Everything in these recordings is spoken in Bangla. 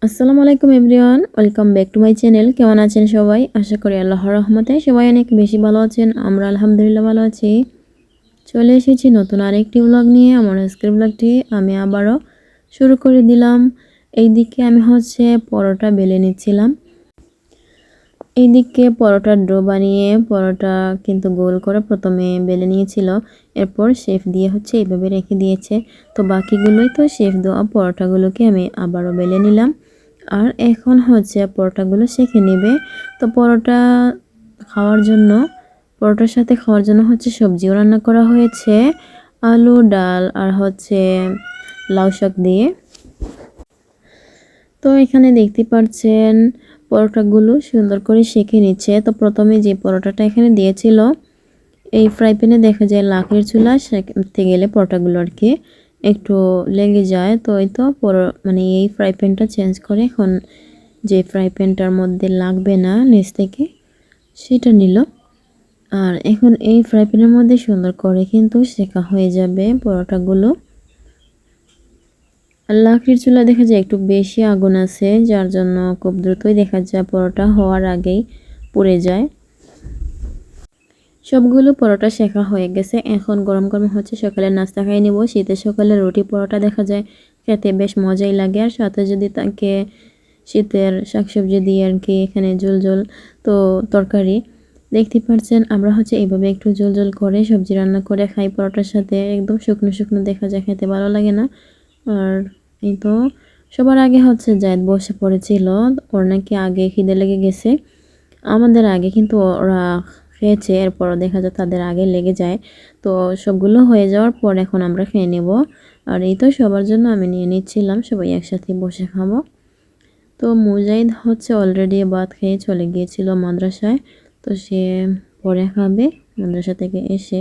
আসসালামু আলাইকুম everyone, welcome back to my channel. কেমন আছেন সবাই? আশা করি আল্লাহর রহমতে সবাই অনেক বেশি ভালো আছেন। আমরা আলহামদুলিল্লাহ ভালো আছি। চলে এসেছি নতুন আরেকটি ব্লগ নিয়ে। আমার আজকের ব্লগটি আমি আবারও শুরু করে দিলাম। এইদিকে আমি পরোটা বেলে নিচ্ছিলাম। এইদিকে পরোটার ডো বানিয়ে পরোটা কিন্তু গোল করে প্রথমে বেলে নিয়েছিল, এরপর শেফ দিয়ে এইভাবে রেখে দিয়েছে। তো বাকিগুলোই তো শেফ দেওয়া পরোটাগুলোকে আমি আবারও বেলে নিলাম। আর এখন পরোটাগুলো সেঁকে নেবে। তো পরোটার সাথে খাওয়ার জন্য সবজিও রান্না করা হয়েছে, আলু, ডাল আর লাউ শাক দিয়ে। তো এখানে দেখতে পাচ্ছেন পরোটাগুলো সুন্দর করে সেঁকে নিচ্ছে। তো প্রথমে যে পরোটাটা এখানে দিয়েছিল, এই ফ্রাই প্যানে দেখা যায় লাকড়ির চুলা সেঁকতে গেলে পরোটাগুলো আর কি একটু লেগে যায়। তো এই ফ্রাই প্যানটা চেঞ্জ করে এখন যে ফ্রাই প্যানটার মধ্যে লাগবে না নিচ থেকে সেটা নিল। আর এখন এই ফ্রাই প্যানের মধ্যে সুন্দর করে কিন্তু সেঁকা হয়ে যাবে পরোটাগুলো। আর লাকড়ির চুলা দেখা যায় একটু বেশি আগুন আছে, যার জন্য খুব দ্রুতই দেখা যায় পরোটা হওয়ার আগেই পুড়ে যায়। সবগুলো পরোটা শেখা হয়ে গেছে। এখন গরম গরম সকালের নাস্তা খাই নিব। শীতের সকালে রুটি পরোটা দেখা যায় খেতে বেশ মজাই লাগে। আর সাথে যদি তাকে শীতের শাকসবজি দিয়ে আর কি এখানে ঝোল ঝোল তো তরকারি দেখতে পাচ্ছেন। আমরা এইভাবে একটু ঝোল ঝোল করে সবজি রান্না করে খাই পরোটার সাথে। একদম শুকনো শুকনো দেখা যায়, খেতে ভালো লাগে না। আর এই তো সবার আগে জায়েদ বসে পড়েছিল, ওর নাকি আগে খিদে লেগে গেছে। আমাদের আগে কিন্তু ওরা খেয়েছে, এরপরও দেখা যায় তাদের আগে লেগে যায়। তো সবগুলো হয়ে যাওয়ার পর এখন আমরা খেয়ে নেব। আর এই তো সবার জন্য আমি নিয়ে নিচ্ছিলাম, সবাই একসাথে বসে খাবো। তো মুজাহিদ অলরেডি ভাত খেয়ে চলে গিয়েছিল মাদ্রাসায়। তো সে পরে খাবে মাদ্রাসা থেকে এসে।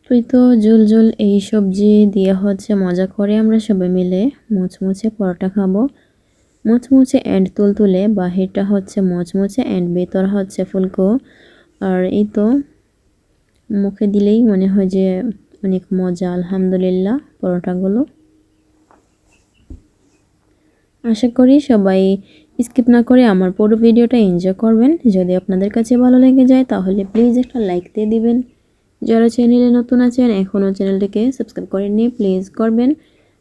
তুই তো ঝোল ঝোল এই সবজি দিয়ে মজা করে আমরা সবাই মিলে মুচমুচে পরোটা খাবো। মুচমুচে এন্ড তুলতুলে, বাহিরটা মুচমুচে এন্ড ভেতর ফুলকো। আর এই তো মুখে দিলেই মনে হয় যে অনেক মজা। আলহামদুলিল্লাহ পরোটাগুলো। আশা করি সবাই স্কিপ না করে আমার পুরো ভিডিওটা এনজয় করবেন। যদি আপনাদের কাছে ভালো লেগে যায় তাহলে প্লিজ একটা লাইক দিয়ে দিবেন। যারা চ্যানেলে নতুন আছেন এখনও চ্যানেলটিকে সাবস্ক্রাইব করেননি প্লিজ করবেন।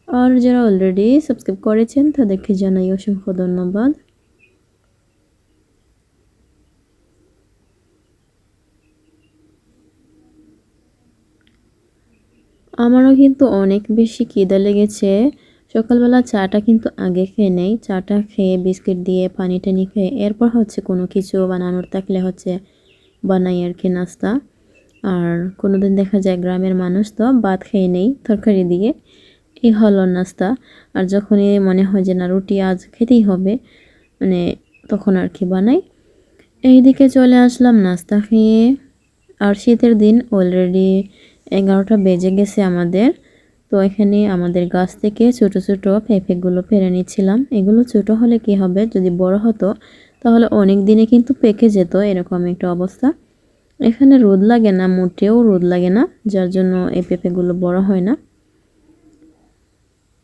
আর যারা অলরেডি সাবস্ক্রাইব করেছেন তাদেরকে জানাই অসংখ্য ধন্যবাদ। আমারও কিন্তু অনেক বেশি খিদে লেগেছে। সকালবেলা চাটা কিন্তু আগে খেয়ে নেই। চাটা খেয়ে বিস্কিট দিয়ে পানি টানি খেয়ে এরপর কোনো কিছু বানানোর থাকলে বানাই আর কি নাস্তা। আর কোনোদিন দেখা যায় গ্রামের মানুষ তো ভাত খেয়ে নেই তরকারি দিয়ে, এই হলো নাস্তা। আর যখনই মনে হয় যে না রুটি আজ খেতেই হবে, তখন আর কি বানাই। এইদিকে চলে আসলাম নাস্তা খেয়ে। আর শীতের দিন অলরেডি 11টা বেজে গেছে আমাদের। তো এখানে আমাদের গাছ থেকে ছোট ছোট পেঁপেগুলো পেরে নিচ্ছিলাম। এগুলো ছোট হলে কি হবে, যদি বড় হতো তাহলে অনেক দিনে কিন্তু পেকে যেত, এরকম একটা অবস্থা। এখানে রোদ লাগে না, মোটেও রোদ লাগে না, যার জন্য এই পেঁপেগুলো বড় হয় না।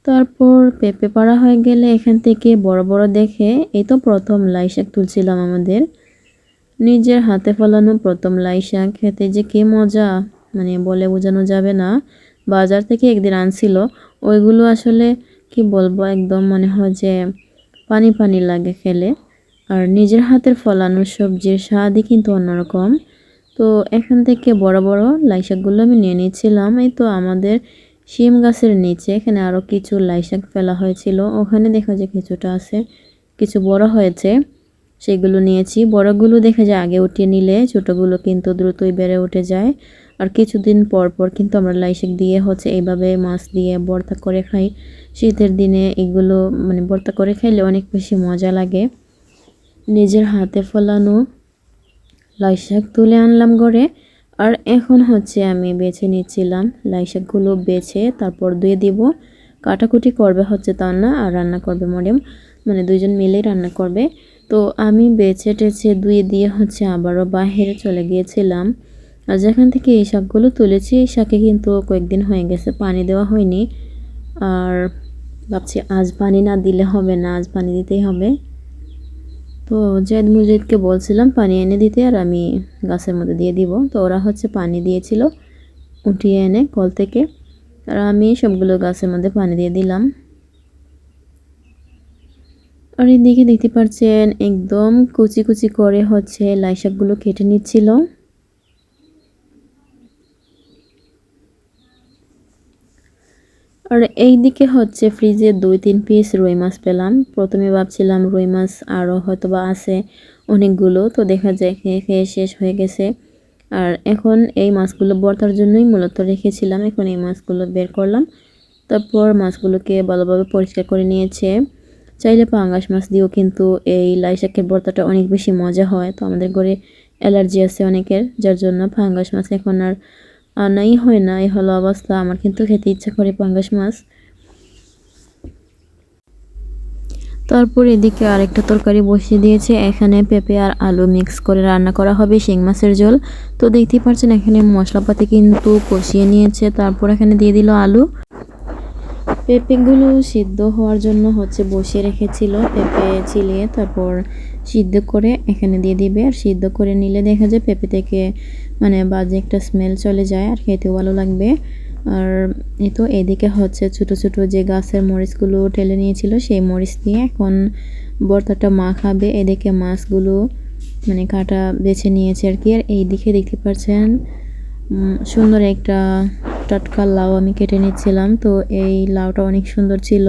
তারপর পেঁপে পাড়া হয়ে গেলে এখান থেকে বড় বড় দেখে এই তো প্রথম লাই শাক তুলছিলাম আমাদের। নিজের হাতে ফলানো প্রথম লাই শাক খেতে যে কি মজা, বলে বোঝানো যাবে না। বাজার থেকে একদিন আনছিল, ওইগুলো আসলে কি বলবো, একদম মনে হয় যে পানি পানি লাগে খেলে। আর নিজের হাতের ফলানো সবজির স্বাদই কিন্তু অন্যরকম। তো এখান থেকে বড় বড় লাই শাকগুলো আমি নিয়ে নিয়েছিলাম। এই তো আমাদের শিম গাছের নিচে এখানে আরও কিছু লাই শাক ফেলা হয়েছিল, ওখানে দেখা যায় কিছুটা আছে, কিছু বড় হয়েছে, সেগুলো নিয়েছি। বড়গুলো দেখা যায় আগে উঠিয়ে নিলে ছোটোগুলো কিন্তু দ্রুতই বেড়ে উঠে যায়। আর কিছুদিন পর পর কিন্তু আমরা লাই শাক দিয়ে এইভাবে মাছ দিয়ে ভর্তা করে খাই। শীতের দিনে এগুলো ভর্তা করে খাইলে অনেক বেশি মজা লাগে। নিজের হাতে ফলানো লাই শাক তুলে আনলাম ঘরে। আর এখন আমি বেছে নিচ্ছিলাম লাই শাকগুলো, বেছে তারপর ধুয়ে দিব। কাটাকুটি করবে তা না, আর রান্না করবে মরিয়ম, দুইজন মিলেই রান্না করবে। তো আমি বেছে টেছে ধুয়ে দিয়ে আবারও বাহিরে চলে গিয়েছিলাম। আর যেখান থেকে এই শাকগুলো তুলেছি এই শাকে কিন্তু কয়েকদিন হয়ে গেছে পানি দেওয়া হয়নি। আর ভাবছি আজ পানি না দিলে হবে না, আজ পানি দিতেই হবে। তো জায়েদ মুজাহিদকে বলছিলাম পানি এনে দিতে, আর আমি গাছের মধ্যে দিয়ে দিব। তো ওরা হচ্ছে পানি দিয়েছিল উঠিয়ে এনে কল থেকে, আর আমি সবগুলো গাছের মধ্যে পানি দিয়ে দিলাম। আর এদিকে দেখতে পাচ্ছেন একদম কুচি কুচি করে হচ্ছে লাই শাকগুলো কেটে নিচ্ছিল। আর এইদিকে হচ্ছে ফ্রিজে 2-3 পিস রুই মাছ পেলাম। প্রথমে ভাবছিলাম রুই মাছ আরও হয়তো বা আছে অনেকগুলো, তো দেখা যায় খেয়ে খেয়ে শেষ হয়ে গেছে। আর এখন এই মাছগুলো ভর্তার জন্যই মূলত রেখেছিলাম, এখন এই মাছগুলো বের করলাম। তারপর মাছগুলোকে ভালোভাবে পরিষ্কার করে নিয়েছে। চাইলে পাঙ্গাস মাছ দিয়েও কিন্তু এই লাই শাকের ভর্তাটা অনেক বেশি মজা হয়। তো আমাদের ঘরে অ্যালার্জি আছে অনেকের, যার জন্য পাঙ্গাস মাছ এখন আর আনাই হয় না, এই হলো অবস্থা। আমার কিন্তু খেতে ইচ্ছা করে পাঙ্গাস মাছ। তারপর এদিকে আরেকটা তরকারি বসিয়ে দিয়েছে, এখানে পেঁপে আর আলু মিক্স করে রান্না করা হবে শিং মাছের ঝোল। তো দেখতেই পাচ্ছেন এখানে মশলাপাতি কিন্তু কষিয়ে নিয়েছে, তারপর এখানে দিয়ে দিল আলু। পেঁপেগুলো সিদ্ধ হওয়ার জন্য হচ্ছে বসিয়ে রেখেছিল, পেঁপে চিলিয়ে তারপর সিদ্ধ করে এখানে দিয়ে দিবে। আর সিদ্ধ করে নিলে দেখা যায় পেঁপে থেকে মানে বাজে একটা স্মেল চলে যায়, আর খেতেও ভালো লাগবে। আর এই তো এদিকে হচ্ছে ছোট ছোট যে গাছের মরিচগুলো ঢেলে নিয়েছিল সেই মরিচ দিয়ে এখন ভর্তাটা মাখাবে। এদিকে মাছগুলো মানে কাটা বেছে নিয়েছে আর কি। আর এইদিকে দেখতে পাচ্ছেন সুন্দর একটা টাটকা লাউ আমি কেটে নিচ্ছিলাম। তো এই লাউটা অনেক সুন্দর ছিল।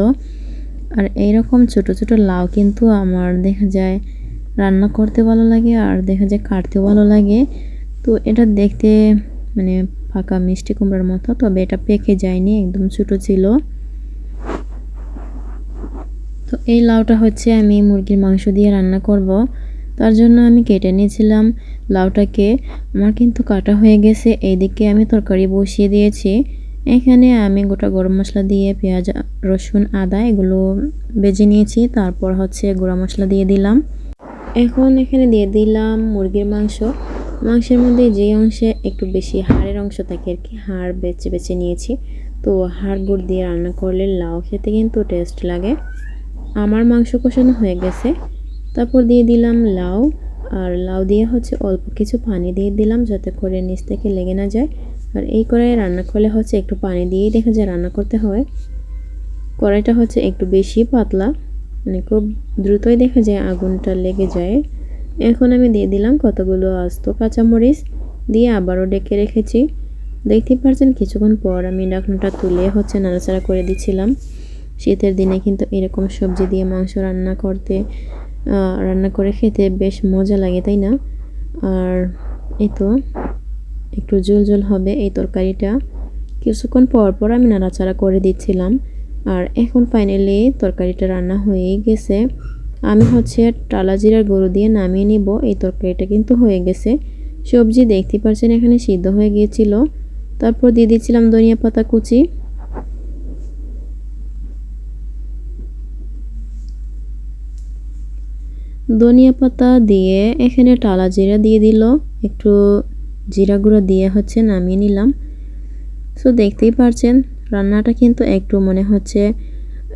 আর এইরকম ছোট ছোট লাউ কিন্তু আমার দেখা যায় রান্না করতে ভালো লাগে, আর দেখা যায় কাটতেও ভালো লাগে। তো এটা দেখতে মানে ফাঁকা মিষ্টি কুমড়ার মতো, তবে এটা পেকে যায়নি, একদম ছোট ছিল। তো এই লাউটা হচ্ছে আমি মুরগির মাংস দিয়ে রান্না করব, তার জন্য আমি কেটে নিয়েছিলাম লাউটাকে। আমার কিন্তু কাটা হয়ে গেছে। এইদিকে আমি তরকারি বসিয়ে দিয়েছি। এখানে আমি গোটা গরম মশলা দিয়ে পেঁয়াজ রসুন আদা এগুলো ভেজে নিয়েছি, তারপর হচ্ছে গুঁড়া মশলা দিয়ে দিলাম। এখন এখানে দিয়ে দিলাম মুরগির মাংস। মাংসের মধ্যে যে অংশে একটু বেশি হাড়ের অংশ থাকে আর কি, হাড় বেছে বেছে নিয়েছি। তো হাড় গুড় দিয়ে রান্না করলে লাউ খেতে কিন্তু টেস্ট লাগে। আমার মাংস কষানো হয়ে গেছে, তারপর দিয়ে দিলাম লাউ। আর লাউ দিয়ে হচ্ছে অল্প কিছু পানি দিয়ে দিলাম যাতে করে নিচ থেকে লেগে না যায়। আর এই কড়াইয়ে রান্না করলে হচ্ছে একটু পানি দিয়েই দেখা যায় রান্না করতে হয়। কড়াইটা হচ্ছে একটু বেশি পাতলা, মানে খুব দ্রুতই দেখা যায় আগুনটা লেগে যায়। এখন আমি দিয়ে দিলাম কতগুলো আস্ত কাঁচামরিচ, দিয়ে আবারও ডেকে রেখেছি। দেখতেই পাচ্ছেন কিছুক্ষণ পর আমি ঢাকনাটা তুলে হচ্ছে নাড়াচাড়া করে দিচ্ছিলাম। শীতের দিনে কিন্তু এরকম সবজি দিয়ে মাংস রান্না করে খেতে বেশ মজা লাগে, তাই না? আর এই তো একটু ঝোল ঝোল হবে এই তরকারিটা। কিছুক্ষণ পর পর আমি নাড়াচাড়া করে দিচ্ছিলাম। আর এখন ফাইনালি তরকারিটা রান্না হয়েই গেছে। আমি হচ্ছে টালা জিরার গুঁড়ো দিয়ে নামিয়ে নিব। এই তরকারিটা কিন্তু হয়ে গেছে। সবজি দেখতে পাচ্ছেন এখানে সিদ্ধ হয়ে গিয়েছিল। তারপর দিয়ে দিচ্ছিলাম ধনিয়া পাতা কুচি। ধনিয়া পাতা দিয়ে এখানে টালা জিরা দিয়ে দিল, একটু জিরা গুঁড়ো দিয়ে হচ্ছে নামিয়ে নিলাম। সো দেখতেই পারছেন রান্নাটা কিন্তু একটু মনে হচ্ছে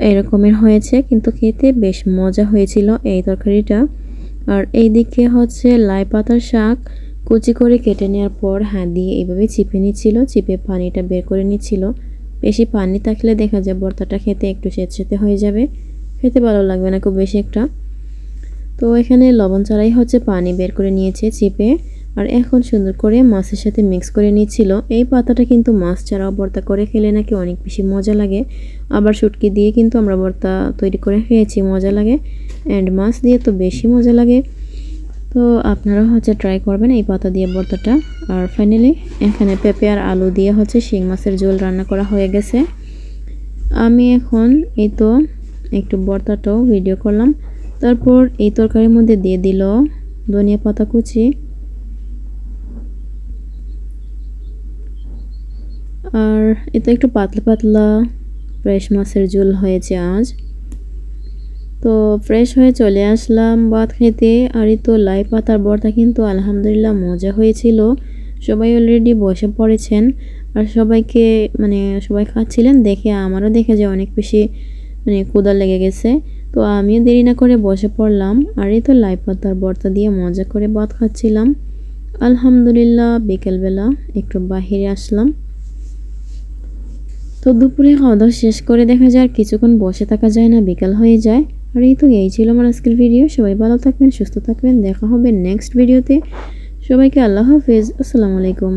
এরকমের হয়েছে, কিন্তু খেতে বেশ মজা হয়েছিল এই তরকারিটা। আর এইদিকে হচ্ছে লাই পাতার শাক কুচি করে কেটে নেওয়ার পর হাত দিয়ে এইভাবে চিপে নিচ্ছিল, চিপে পানিটা বের করে নিচ্ছিল। বেশি পানি থাকলে দেখা যায় ভর্তাটা খেতে একটু স্যাঁতসেঁতে হয়ে যাবে, খেতে ভালো লাগবে না খুব বেশি একটা। তো এখানে লবণ ছাড়াই হচ্ছে পানি বের করে নিয়েছে চিপে। আর এখন সুন্দর করে মাছের সাথে মিক্স করে নিচ্ছিল। এই পাতাটা কিন্তু মাছ ছাড়াও ভর্তা করে খেলে নাকি অনেক বেশি মজা লাগে। আবার শুটকি দিয়ে কিন্তু আমরা ভর্তা তৈরি করে খেয়েছি, মজা লাগে। অ্যান্ড মাছ দিয়ে তো বেশি মজা লাগে। তো আপনারাও হচ্ছে ট্রাই করবেন এই পাতা দিয়ে ভর্তাটা। আর ফাইনালি এখানে পেঁপে আর আলু দিয়ে হচ্ছে শিং মাছের ঝোল রান্না করা হয়ে গেছে। আমি এখন এই তো একটু ভর্তাটাও ভিডিও করলাম। তারপর এই তরকারির মধ্যে দিয়ে দিল ধনিয়া পাতা কুচি। আর এটা একটু পাতলা পাতলা ফ্রেশ মাছের ঝোল হয়েছে আজ। তো ফ্রেশ হয়ে চলে আসলাম ভাত খেতে। আর এই তো লাই পাতার ভর্তা কিন্তু আলহামদুলিল্লাহ মজা হয়েছিল। সবাই অলরেডি বসে পড়েছেন। আর সবাইকে মানে সবাই খাচ্ছিলেন দেখে আমারও দেখে যে অনেক বেশি মানে ক্ষুধা লেগে গেছে। তো আমিও দেরি না করে বসে পড়লাম। আর এই তো লাই পাতার ভর্তা দিয়ে মজা করে ভাত খাচ্ছিলাম। আলহামদুলিল্লাহ বিকেলবেলা একটু বাহিরে আসলাম। তো দুপুরে খাওয়া দাওয়া শেষ করে দেখা যায় আর কিছুক্ষণ বসে থাকা যায় না, বিকাল হয়ে যায়। আর এই ছিল আমার আজকের ভিডিও। সবাই ভালো থাকবেন, সুস্থ থাকবেন, দেখা হবে নেক্সট ভিডিওতে। সবাইকে আল্লাহ হাফেজ, আসসালামু আলাইকুম।